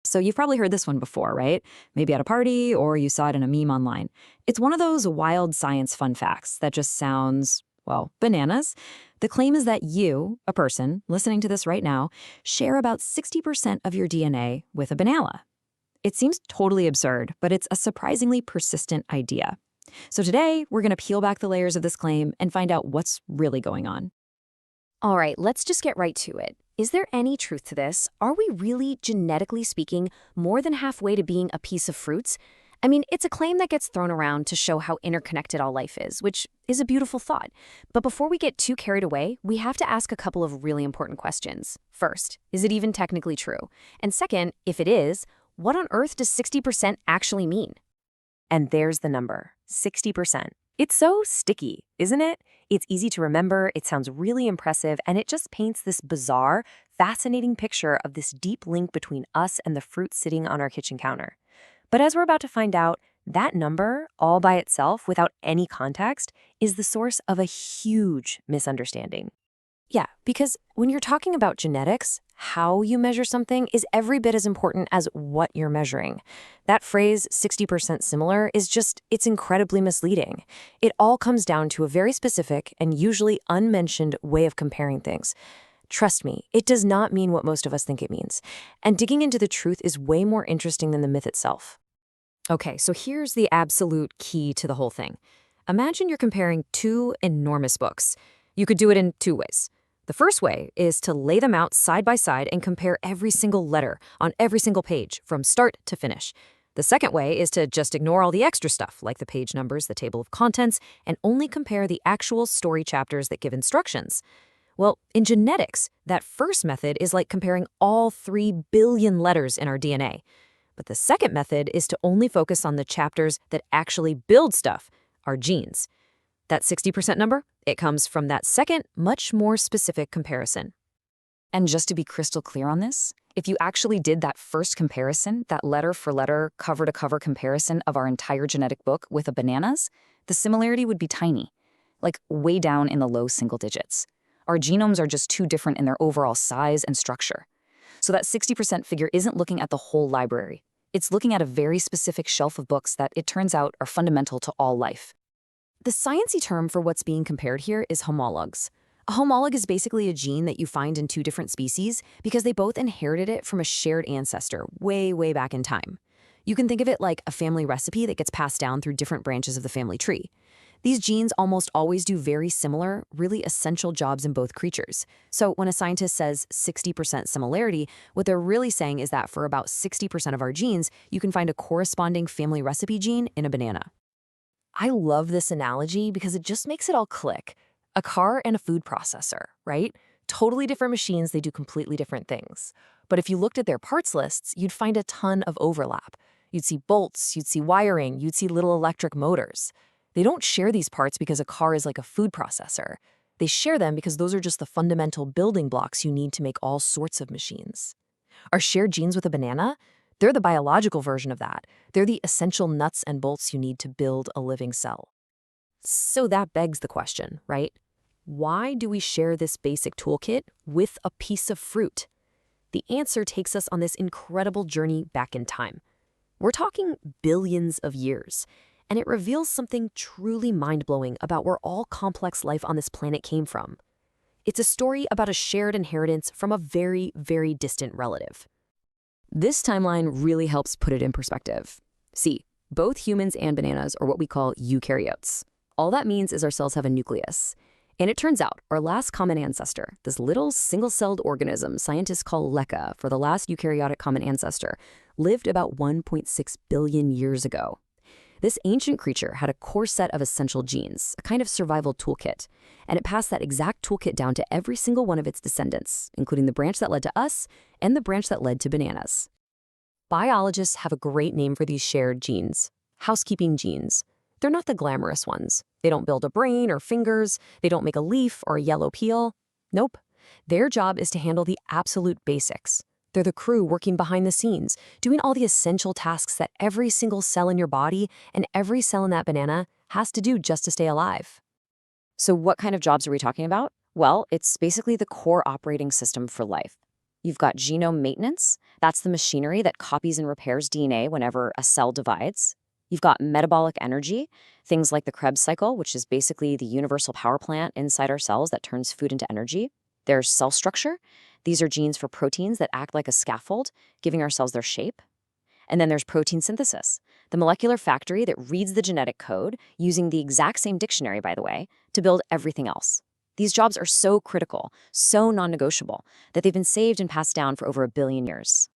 So you've probably heard this one before, right? Maybe at a party or you saw it in a meme online. It's one of those wild science fun facts that just sounds, well, bananas. The claim is that you, a person listening to this right now, share about 60% of your DNA with a banana. It seems totally absurd, but it's a surprisingly persistent idea. So today, we're going to peel back the layers of this claim and find out what's really going on. All right, let's just get right to it. Is there any truth to this? Are we really, genetically speaking, more than halfway to being a piece of fruits? I mean, it's a claim that gets thrown around to show how interconnected all life is, which is a beautiful thought. But before we get too carried away, we have to ask a couple of really important questions. First, is it even technically true? And second, if it is, what on earth does 60% actually mean? And there's the number, 60%. It's so sticky, isn't it? It's easy to remember, it sounds really impressive, and it just paints this bizarre, fascinating picture of this deep link between us and the fruit sitting on our kitchen counter. But as we're about to find out, that number, all by itself, without any context, is the source of a huge misunderstanding. Yeah, because when you're talking about genetics, how you measure something is every bit as important as what you're measuring. That phrase, 60% similar, it's incredibly misleading. It all comes down to a very specific and usually unmentioned way of comparing things. Trust me, it does not mean what most of us think it means. And digging into the truth is way more interesting than the myth itself. Okay, so here's the absolute key to the whole thing. Imagine you're comparing two enormous books. You could do it in two ways. The first way is to lay them out side by side and compare every single letter on every single page from start to finish. The second way is to just ignore all the extra stuff, like the page numbers, the table of contents, and only compare the actual story chapters that give instructions. Well, in genetics, that first method is like comparing all 3 billion letters in our DNA. But the second method is to only focus on the chapters that actually build stuff, our genes. That 60% number, it comes from that second, much more specific comparison. And just to be crystal clear on this, if you actually did that first comparison, that letter for letter, cover to cover comparison of our entire genetic book with a banana's, the similarity would be tiny, like way down in the low single digits. Our genomes are just too different in their overall size and structure. So that 60% figure isn't looking at the whole library. It's looking at a very specific shelf of books that, it turns out, are fundamental to all life. The sciencey term for what's being compared here is homologs. A homolog is basically a gene that you find in two different species because they both inherited it from a shared ancestor way, way back in time. You can think of it like a family recipe that gets passed down through different branches of the family tree. These genes almost always do very similar, really essential jobs in both creatures. So when a scientist says 60% similarity, what they're really saying is that for about 60% of our genes, you can find a corresponding family recipe gene in a banana. I love this analogy because it just makes it all click. A car and a food processor, right? Totally different machines, they do completely different things. But if you looked at their parts lists, you'd find a ton of overlap. You'd see bolts, you'd see wiring, you'd see little electric motors. They don't share these parts because a car is like a food processor. They share them because those are just the fundamental building blocks you need to make all sorts of machines. Our shared genes with a banana? They're the biological version of that. They're the essential nuts and bolts you need to build a living cell. So that begs the question, right? Why do we share this basic toolkit with a piece of fruit? The answer takes us on this incredible journey back in time. We're talking billions of years, and it reveals something truly mind-blowing about where all complex life on this planet came from. It's a story about a shared inheritance from a very, very distant relative. This timeline really helps put it in perspective. See, both humans and bananas are what we call eukaryotes. All that means is our cells have a nucleus. And it turns out our last common ancestor, this little single-celled organism scientists call LECA for the last eukaryotic common ancestor, lived about 1.6 billion years ago. This ancient creature had a core set of essential genes, a kind of survival toolkit, and it passed that exact toolkit down to every single one of its descendants, including the branch that led to us and the branch that led to bananas. Biologists have a great name for these shared genes: housekeeping genes. They're not the glamorous ones. They don't build a brain or fingers. They don't make a leaf or a yellow peel. Nope. Their job is to handle the absolute basics. They're the crew working behind the scenes, doing all the essential tasks that every single cell in your body and every cell in that banana has to do just to stay alive. So what kind of jobs are we talking about? Well, it's basically the core operating system for life. You've got genome maintenance. That's the machinery that copies and repairs DNA whenever a cell divides. You've got metabolic energy, things like the Krebs cycle, which is basically the universal power plant inside our cells that turns food into energy. There's cell structure. These are genes for proteins that act like a scaffold, giving our cells their shape. And then there's protein synthesis, the molecular factory that reads the genetic code, using the exact same dictionary, by the way, to build everything else. These jobs are so critical, so non-negotiable, that they've been saved and passed down for over 1 billion years.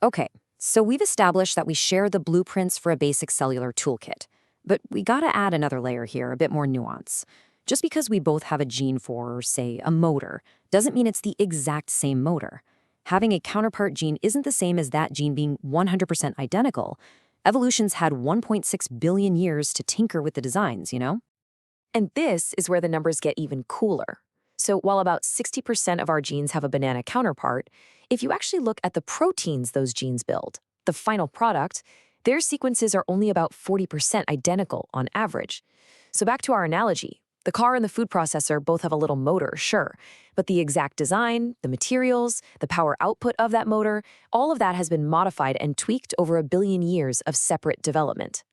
Okay, so we've established that we share the blueprints for a basic cellular toolkit. But we gotta add another layer here, a bit more nuance. Just because we both have a gene for, say, a motor, doesn't mean it's the exact same motor. Having a counterpart gene isn't the same as that gene being 100% identical. Evolution's had 1.6 billion years to tinker with the designs, you know? And this is where the numbers get even cooler. So while about 60% of our genes have a banana counterpart, if you actually look at the proteins those genes build, the final product, their sequences are only about 40% identical on average. So back to our analogy. The car and the food processor both have a little motor, sure, but the exact design, the materials, the power output of that motor, all of that has been modified and tweaked over 1 billion years of separate development.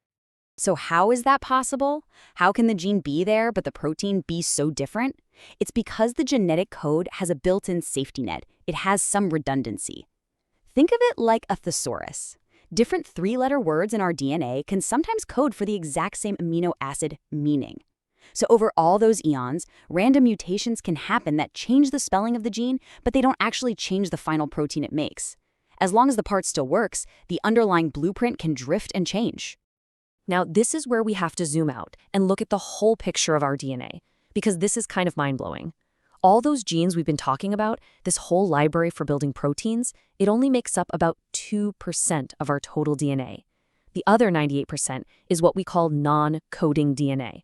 So how is that possible? How can the gene be there but the protein be so different? It's because the genetic code has a built-in safety net. It has some redundancy. Think of it like a thesaurus. Different 3-letter words in our DNA can sometimes code for the exact same amino acid meaning. So over all those eons, random mutations can happen that change the spelling of the gene, but they don't actually change the final protein it makes. As long as the part still works, the underlying blueprint can drift and change. Now, this is where we have to zoom out and look at the whole picture of our DNA, because this is kind of mind-blowing. All those genes we've been talking about, this whole library for building proteins, it only makes up about 2% of our total DNA. The other 98% is what we call non-coding DNA.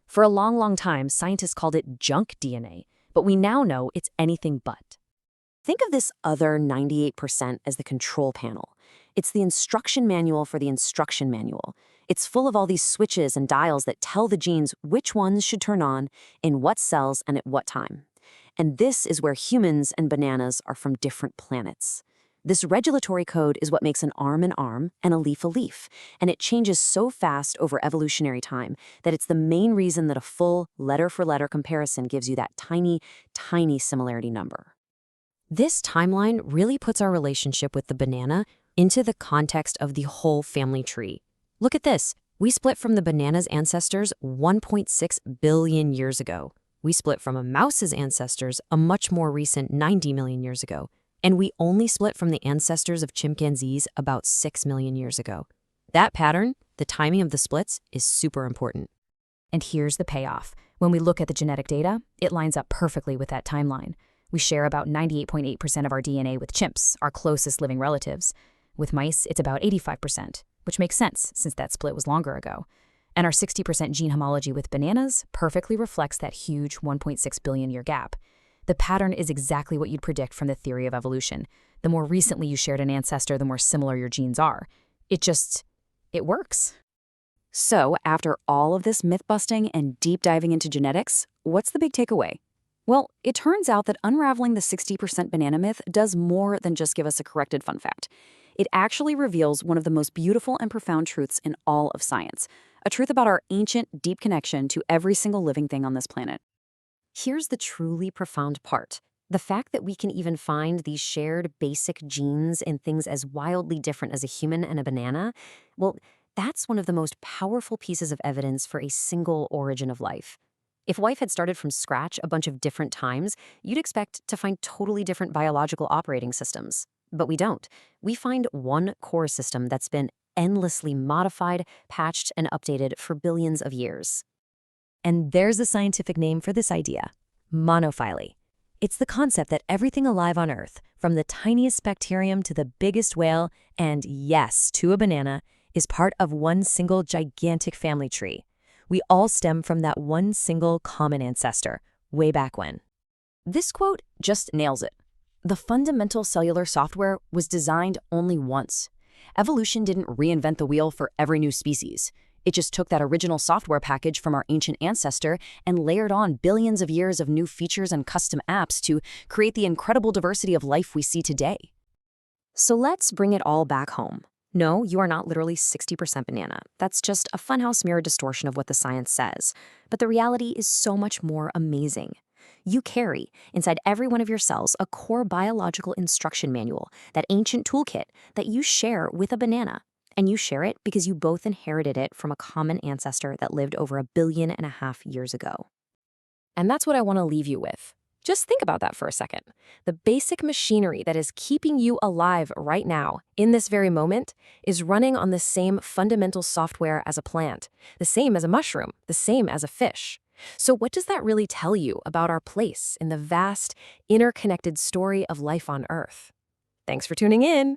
For a long, long time, scientists called it junk DNA, but we now know it's anything but. Think of this other 98% as the control panel. It's the instruction manual for the instruction manual. It's full of all these switches and dials that tell the genes which ones should turn on, in what cells, and at what time. And this is where humans and bananas are from different planets. This regulatory code is what makes an arm and a leaf, and it changes so fast over evolutionary time that it's the main reason that a full letter-for-letter comparison gives you that tiny, tiny similarity number. This timeline really puts our relationship with the banana into the context of the whole family tree. Look at this. We split from the banana's ancestors 1.6 billion years ago. We split from a mouse's ancestors a much more recent 90 million years ago. And we only split from the ancestors of chimpanzees about 6 million years ago. That pattern, the timing of the splits, is super important. And here's the payoff. When we look at the genetic data, it lines up perfectly with that timeline. We share about 98.8% of our DNA with chimps, our closest living relatives. With mice, it's about 85%, which makes sense since that split was longer ago. And our 60% gene homology with bananas perfectly reflects that huge 1.6 billion year gap. The pattern is exactly what you'd predict from the theory of evolution. The more recently you shared an ancestor, the more similar your genes are. It works. So, after all of this myth-busting and deep diving into genetics, what's the big takeaway? Well, it turns out that unraveling the 60% banana myth does more than just give us a corrected fun fact. It actually reveals one of the most beautiful and profound truths in all of science, a truth about our ancient, deep connection to every single living thing on this planet. Here's the truly profound part. The fact that we can even find these shared basic genes in things as wildly different as a human and a banana, well, that's one of the most powerful pieces of evidence for a single origin of life. If life had started from scratch a bunch of different times, you'd expect to find totally different biological operating systems. But we don't. We find one core system that's been endlessly modified, patched, and updated for billions of years. And there's a scientific name for this idea: monophyly. It's the concept that everything alive on Earth, from the tiniest bacterium to the biggest whale, and yes, to a banana, is part of one single gigantic family tree. We all stem from that one single common ancestor, way back when. This quote just nails it. The fundamental cellular software was designed only once. Evolution didn't reinvent the wheel for every new species. It just took that original software package from our ancient ancestor and layered on billions of years of new features and custom apps to create the incredible diversity of life we see today. So let's bring it all back home. No, you are not literally 60% banana. That's just a funhouse mirror distortion of what the science says. But the reality is so much more amazing. You carry, inside every one of your cells, a core biological instruction manual, that ancient toolkit that you share with a banana. And you share it because you both inherited it from a common ancestor that lived over 1.5 billion years ago. And that's what I want to leave you with. Just think about that for a second. The basic machinery that is keeping you alive right now, in this very moment, is running on the same fundamental software as a plant, the same as a mushroom, the same as a fish. So what does that really tell you about our place in the vast, interconnected story of life on Earth? Thanks for tuning in.